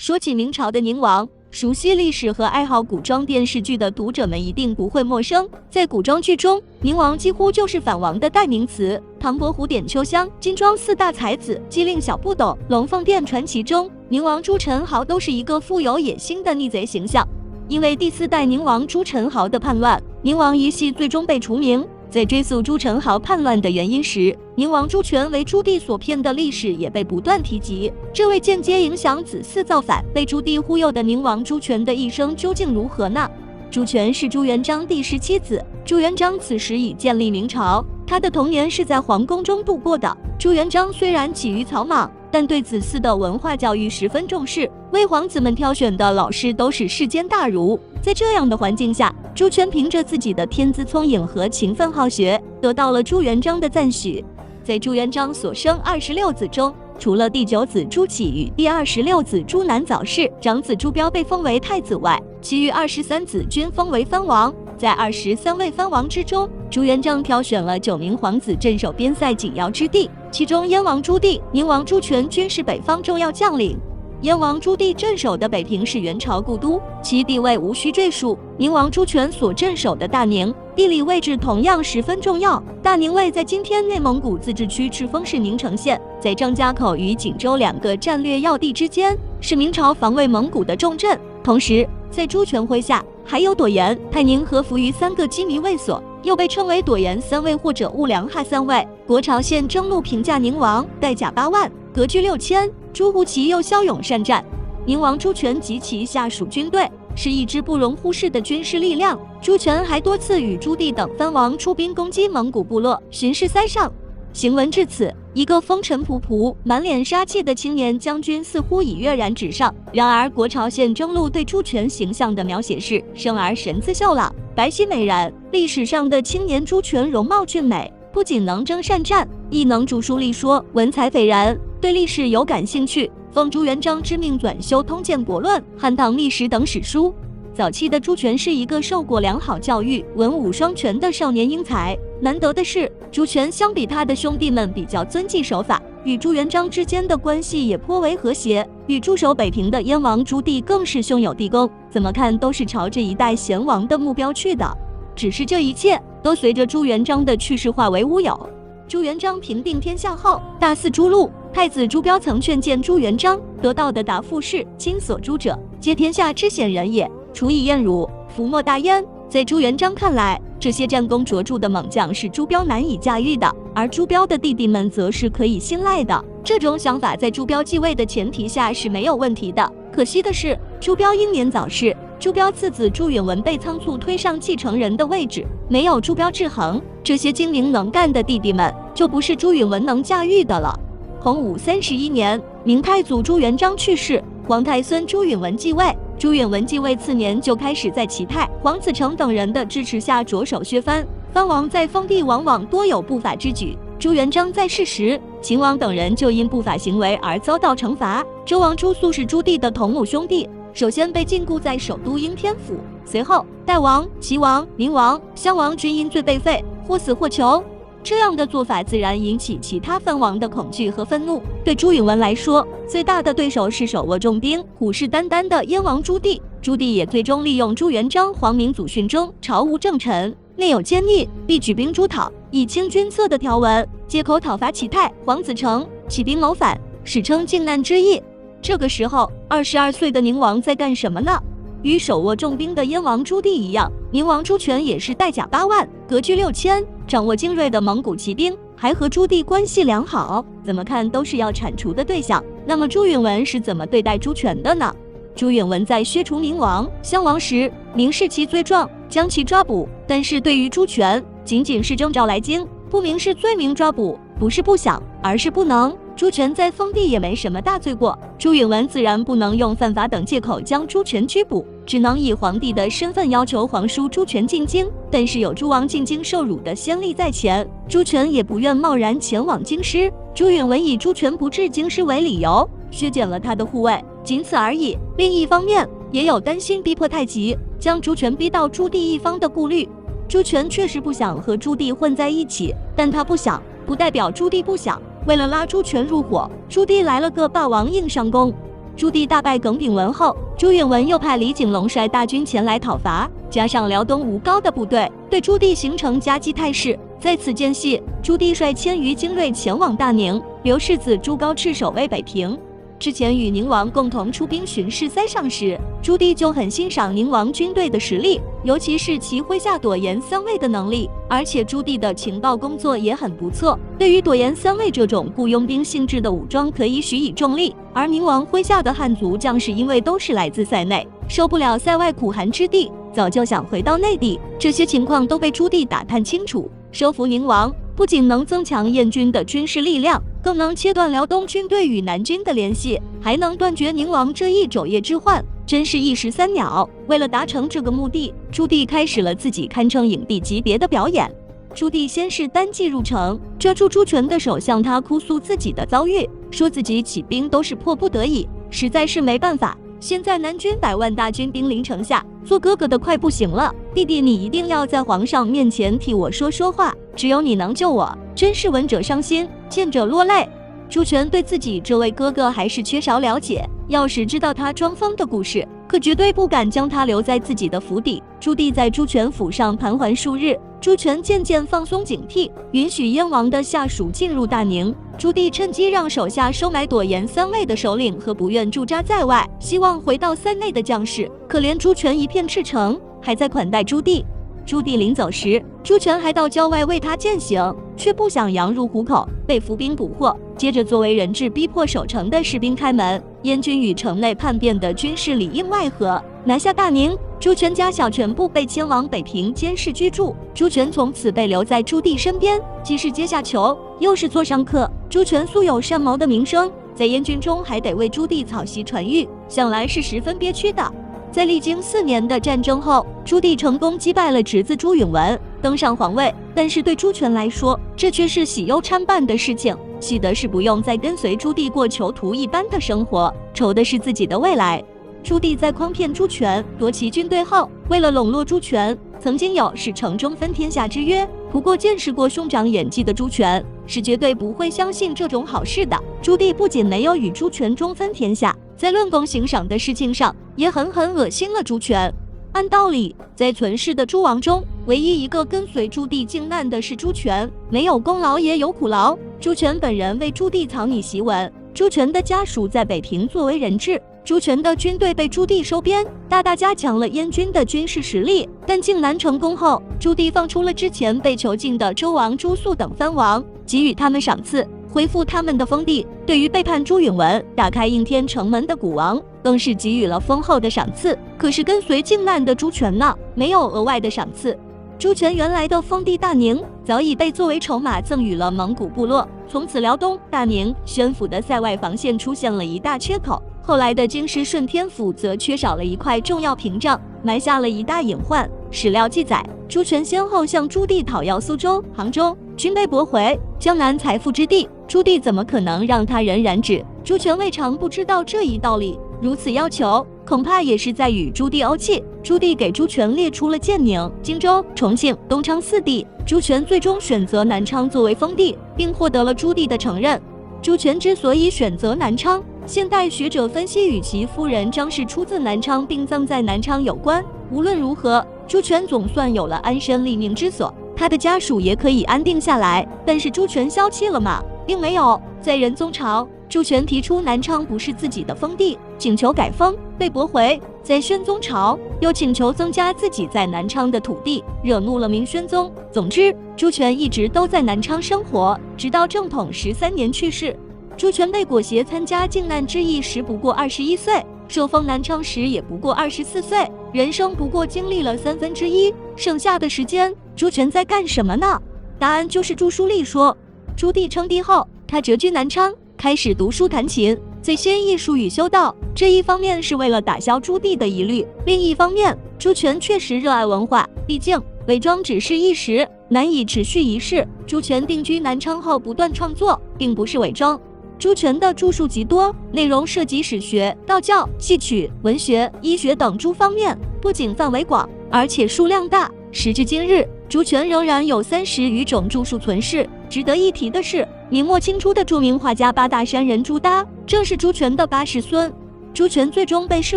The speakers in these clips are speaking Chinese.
说起明朝的宁王，熟悉历史和爱好古装电视剧的读者们一定不会陌生。在古装剧中，宁王几乎就是反王的代名词。唐伯虎点秋香、金庄四大才子、机灵小不懂、龙凤殿传奇中，宁王朱宸濠都是一个富有野心的逆贼形象。因为第4代宁王朱宸濠的叛乱，宁王一系最终被除名。在追溯朱宸濠叛乱的原因时，宁王朱权为朱棣所骗的历史也被不断提及，这位间接影响子嗣造反、被朱棣忽悠的宁王朱权的一生究竟如何呢？朱权是朱元璋第17子，朱元璋此时已建立明朝，他的童年是在皇宫中度过的。朱元璋虽然起于草莽，但对子嗣的文化教育十分重视，为皇子们挑选的老师都是世间大儒。在这样的环境下，朱权凭着自己的天资聪颖和勤奋好学，得到了朱元璋的赞许。在朱元璋所生26子中，除了第9子朱祁与第26子朱南早逝，长子朱标被封为太子外，其余23子均封为藩王。在23位藩王之中，朱元璋挑选了9名皇子镇守边塞紧要之地，其中燕王朱棣、宁王朱权均是北方重要将领。燕王朱棣镇守的北平是元朝故都，其地位无需赘述。宁王朱权所镇守的大宁，地理位置同样十分重要。大宁位在今天内蒙古自治区赤峰市宁城县，在张家口与锦州2个战略要地之间，是明朝防卫蒙古的重镇。同时，在朱权麾下还有朵颜、泰宁和扶余3个羁縻卫所，又被称为朵颜3卫或者兀良哈3卫。国朝献征路评价宁王带甲8万，革据6000。朱胡骑又骁勇善战，宁王朱权及其下属军队是一支不容忽视的军事力量。朱权还多次与朱棣等藩王出兵攻击蒙古部落，巡视塞上。行文至此，一个风尘仆仆、满脸杀气的青年将军似乎已跃然纸上。然而，国朝献征路对朱权形象的描写是生而神姿秀朗，白皙美人。历史上的青年朱权容貌俊美，不仅能征善战，亦能著书立说，文采斐然。对历史有感兴趣，奉朱元璋之命转修《通鉴国论》《汉唐历史》等史书。早期的朱权是一个受过良好教育、文武双全的少年英才。难得的是，朱权相比他的兄弟们比较遵纪守法，与朱元璋之间的关系也颇为和谐。与驻守北平的燕王朱棣更是兄友弟恭，怎么看都是朝着一代贤王的目标去的。只是这一切都随着朱元璋的去世化为乌有。朱元璋平定天下后，大肆诛戮。太子朱标曾劝谏朱元璋，得到的答复是：亲所诛者，皆天下之显人也，除以晏汝，夫莫大焉。在朱元璋看来，这些战功卓著的猛将是朱标难以驾驭的，而朱标的弟弟们则是可以信赖的。这种想法在朱标继位的前提下是没有问题的。可惜的是，朱标英年早逝，朱标次子朱允炆被仓促推上继承人的位置，没有朱标制衡，这些精明能干的弟弟们就不是朱允炆能驾驭的了。洪武31年，明太祖朱元璋去世，皇太孙朱允炆继位。朱允炆继位次年就开始在齐泰、黄子成等人的支持下着手削藩。藩王在封地往往多有不法之举。朱元璋在世时，秦王等人就因不法行为而遭到惩罚。周王朱肃是朱棣的同母兄弟，首先被禁锢在首都应天府，随后代王、齐王、明王、襄王均因罪被废，或死或囚。这样的做法自然引起其他藩王的恐惧和愤怒。对朱允炆来说，最大的对手是手握重兵、虎视眈眈的燕王朱棣。朱棣也最终利用朱元璋皇明祖训中朝无正臣，内有奸逆，必举兵诛讨，以清君侧的条文，借口讨伐齐泰、黄子成，起兵谋反，史称靖难之役。这个时候，22岁的宁王在干什么呢？与手握重兵的燕王朱棣一样，宁王朱权也是带甲8万，革据6000，掌握精锐的蒙古骑兵，还和朱棣关系良好，怎么看都是要铲除的对象。那么朱允炆是怎么对待朱权的呢？朱允炆在削除明王、襄王时，明示其罪状，将其抓捕，但是对于朱权，仅仅是征召来京，不明示罪名抓捕，不是不想，而是不能。朱权在封地也没什么大罪过，朱允炆自然不能用犯法等借口将朱权拘捕，只能以皇帝的身份要求皇叔朱权进京。但是有诸王进京受辱的先例在前，朱权也不愿贸然前往京师。朱允炆以朱权不至京师为理由，削减了他的护卫，仅此而已。另一方面，也有担心逼迫太急，将朱权逼到朱棣一方的顾虑。朱权确实不想和朱棣混在一起，但他不想，不代表朱棣不想。为了拉朱权入伙，朱棣来了个霸王硬上弓。朱棣大败耿炳文后，朱允炆又派李景隆率大军前来讨伐，加上辽东吴高的部队，对朱棣形成夹击态势。在此间隙，朱棣率1000余精锐前往大宁，刘世子朱高炽守卫北平。之前与宁王共同出兵巡视塞上时，朱棣就很欣赏宁王军队的实力，尤其是其麾下朵颜三尉的能力，而且朱棣的情报工作也很不错，对于朵颜三尉这种雇佣兵性质的武装可以许以重力。而宁王麾下的汉族将士因为都是来自塞内，受不了塞外苦寒之地，早就想回到内地，这些情况都被朱棣打探清楚。收服宁王不仅能增强燕军的军事力量，更能切断辽东军队与南军的联系，还能断绝宁王这一昼夜之患，真是一石三鸟。为了达成这个目的，朱棣开始了自己堪称影帝级别的表演。朱棣先是单骑入城，遮住朱权的手，向他哭诉自己的遭遇，说自己起兵都是迫不得已，实在是没办法。现在南军100万大军兵临城下，做哥哥的快不行了，弟弟你一定要在皇上面前替我说话，只有你能救我，真是闻者伤心，见者落泪。朱权对自己这位哥哥还是缺少了解，要是知道他装疯的故事，可绝对不敢将他留在自己的府邸。朱棣在朱权府上盘桓数日，朱权渐渐放松警惕，允许燕王的下属进入大宁。朱棣趁机让手下收买朵颜三尉的首领和不愿驻扎在外，希望回到塞内的将士。可怜朱权一片赤诚，还在款待朱棣。朱棣临走时，朱权还到郊外为他饯行，却不想羊入虎口，被伏兵捕获。接着作为人质逼迫守城的士兵开门，燕军与城内叛变的军士里应外合，拿下大宁。朱权家小全部被迁往北平监视居住，朱权从此被留在朱棣身边，既是阶下囚，又是座上客。朱权素有善谋的名声，在燕军中还得为朱棣草席传谕，想来是十分憋屈的。在历经4年的战争后，朱棣成功击败了侄子朱允炆，登上皇位。但是对朱权来说，这却是喜忧参半的事情。喜的是不用再跟随朱棣过囚徒一般的生活，愁的是自己的未来。朱棣在诓骗朱权夺其军队后，为了笼络朱权，曾经有使城中分天下之约。不过见识过兄长演技的朱权是绝对不会相信这种好事的。朱棣不仅没有与朱权中分天下，在论功行赏的事情上也狠狠恶心了朱权。按道理，在存世的诸王中，唯一一个跟随朱棣靖难的是朱权，没有功劳也有苦劳。朱权本人为朱棣草拟檄文，朱权的家属在北平作为人质，朱权的军队被朱棣收编，大大加强了燕军的军事实力。但靖难成功后，朱棣放出了之前被囚禁的周王朱肃等藩王，给予他们赏赐，恢复他们的封地。对于背叛朱允炆、打开应天城门的古王，更是给予了丰厚的赏赐。可是跟随靖难的朱权呢，没有额外的赏赐。朱权原来的封地大宁早已被作为筹码赠予了蒙古部落，从此辽东、大宁、宣府的塞外防线出现了一大缺口。后来的京师顺天府则缺少了一块重要屏障，埋下了一大隐患。史料记载，朱权先后向朱棣讨要苏州、杭州，均被驳回。江南财富之地，朱棣怎么可能让他人染指？朱权未尝不知道这一道理，如此要求，恐怕也是在与朱棣怄气。朱棣给朱权列出了建宁、荆州、重庆、东昌4地，朱权最终选择南昌作为封地，并获得了朱棣的承认。朱权之所以选择南昌，现代学者分析与其夫人张氏出自南昌并葬在南昌有关。无论如何，朱权总算有了安身立命之所，他的家属也可以安定下来。但是朱权消气了吗？并没有。在仁宗朝，朱权提出南昌不是自己的封地，请求改封，被驳回。在宣宗朝，又请求增加自己在南昌的土地，惹怒了明宣宗。总之，朱权一直都在南昌生活，直到正统13年去世。朱权被裹挟参加靖难之役时不过21岁，受封南昌时也不过24岁，人生不过经历了1/3，剩下的时间，朱权在干什么呢？答案就是朱书立说，朱棣称帝后，他谪居南昌，开始读书弹琴，最先艺术与修道。这一方面是为了打消朱棣的疑虑，另一方面，朱权确实热爱文化，毕竟伪装只是一时，难以持续一世。朱权定居南昌后不断创作，并不是伪装。朱权的著述极多，内容涉及史学、道教、戏曲、文学、医学等诸方面，不仅范围广，而且数量大。时至今日，朱权仍然有30余种著述存世。值得一提的是，明末清初的著名画家八大山人朱耷，正是朱权的8世孙。朱权最终被视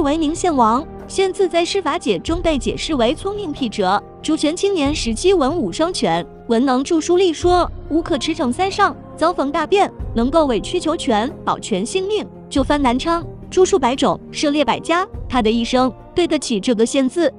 为宁献王，现自在司法界中被解释为聪明辟者。朱权青年时期文武双全，文能著书立说，武可驰骋三上，遭逢大变能够委曲求全，保全性命，就藩南昌，著述百种，涉猎百家。他的一生对得起这个献字。